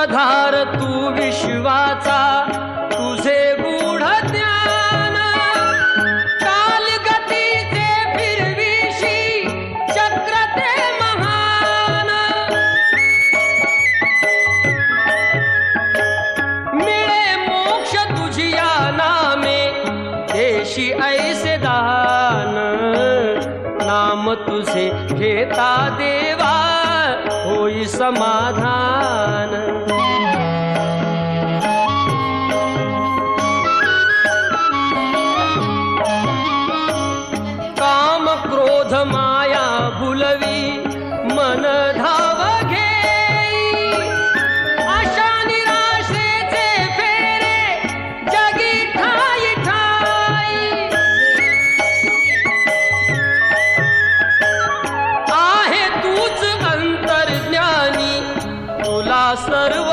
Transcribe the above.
सूत्रधार तू विश्वाचा, तुझे गूढ ज्ञान कालगतीचे फिरविशी चक्र ते महान। मिळे मोक्ष तुझिया नामे, देशी ऐसे दान। नाम तुझे घेता देवा, होई समाधान।